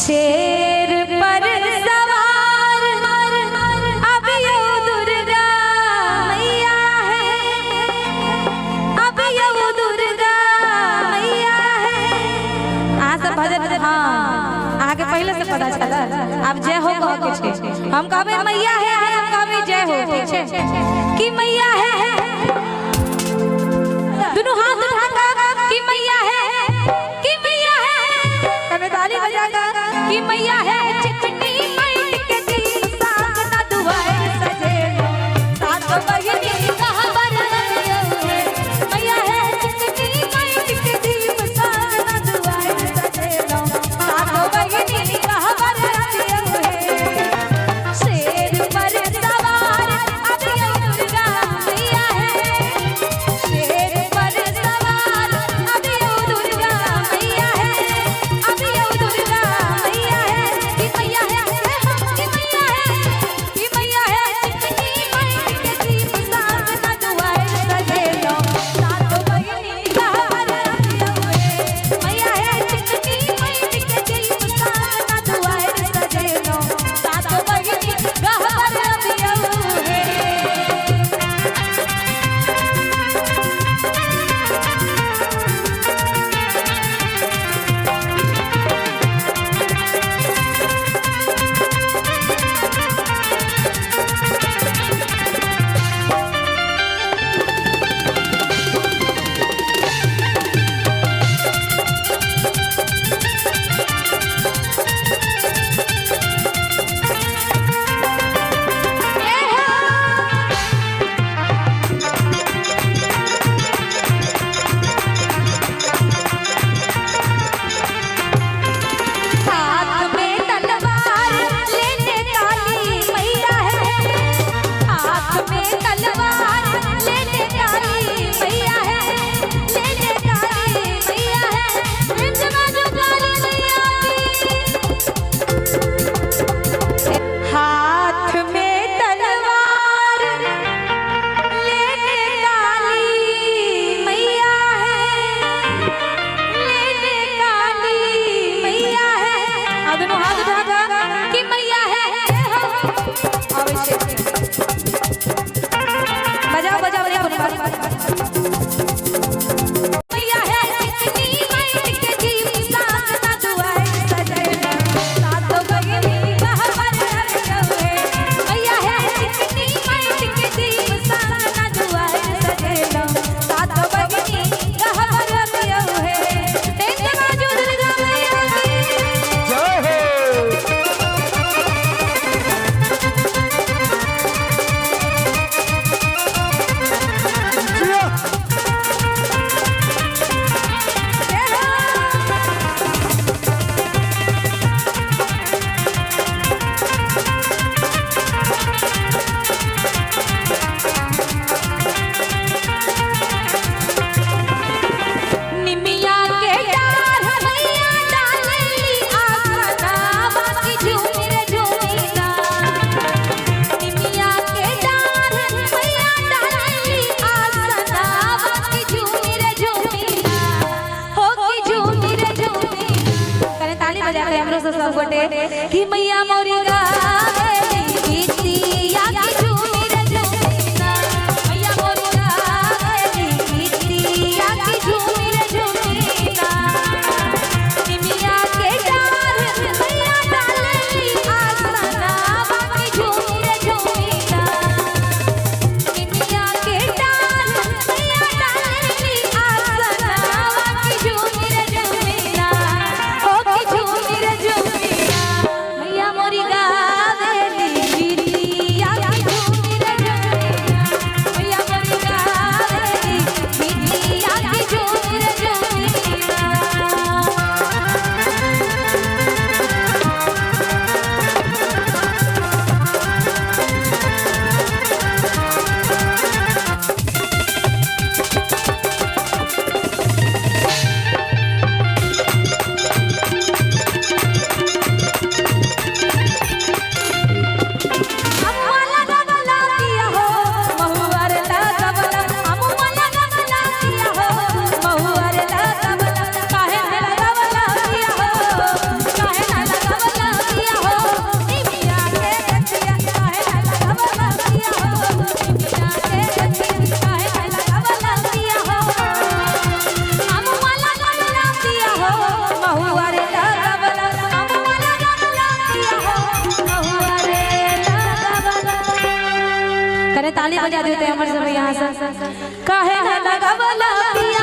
शेर पर सवार अब यो दुर्गा मैया है, अब यो दुर्गा मैया है। आज सब भजन हाँ आगे पहले से पता चला। अब जय हो कह के छे हम कहबे मैया है, हम कहबे जय हो, ठीक छे कि मैया है। दोनों हाथ उठाकर कि मैया है, कि मैया है, तब ताली बजाकर कि मैया है। चिकनी माइट के दीप साथ ना दुआर सजे साथ बहिनी कहा बरनियो है। मैया है चिकनी माइट के दीप साथ ना दुआर सजे साथ बहिनी कहा बरनियो है। शेर पर सवार अब यो दुर्गा मैया है, शेर पर सवार अब यो दुर्गा मैया है, अब यो दुर्गा मैया है। कि मैया है, कि मैया है, कि मैया है। चिकनी माइट के दीप साथ ना दुआर सजे साथ बहिनी कहा बरनियो है। मैया है चिकनी माइट के दीप साथ ना दुआर सजे साथ बहिनी कहा बरनियो है। हाथ में तलवार लेने काली मैया है, हाथ में तलवार लेने काली मैया है, लेने काली मैया है। रिंझमा जो काली मैया की हाथ में तलवार लेने काली मैया है, लेने काली मैया है। अब दोनों हाथ उठाकर कि मैया है। अवश्य बजाओ बजाओ बजाओ मैया है चिकनी माइट के दीप साथ ना दुआर सजे साथ बहिनी कहा बरनियो है। मैया है चिकनी माइट के दीप साथ ना दुआर सजे साथ बहिनी कहा बरनियो है। रिंझमा जो दुर्गा मैया की जय हो। जिया। निमिया के डार मैया डालेली आसना बाकी झूमिर झूमिना। निमिया के डार मैया डालेली आसना बाकी झूमिर झूमिना, हो कि झूमिर झूमिना। कने ताली बजा के हमरो से सब गोटे कि मैया मोरी गावेली गीतिया की झूमिर झूमिना। मैया मोरी गावेली गीतिया की झूमिर झूमिना। निमिया के डार मैया डालेली आसना बाकी झूमिर झूमिना। निमिया के डार मैया डालेली आसना बाकी झूमिर झूमिना, हो कि झूमिर झूमिना। मैया मोरी गावेली गीतिया की महुआ रे लगावला अमवा लगावला पिया हो महुआ रे लगावला। करे ताली बजा देते अमर सब यहाँ से। काहे न लगावला पिया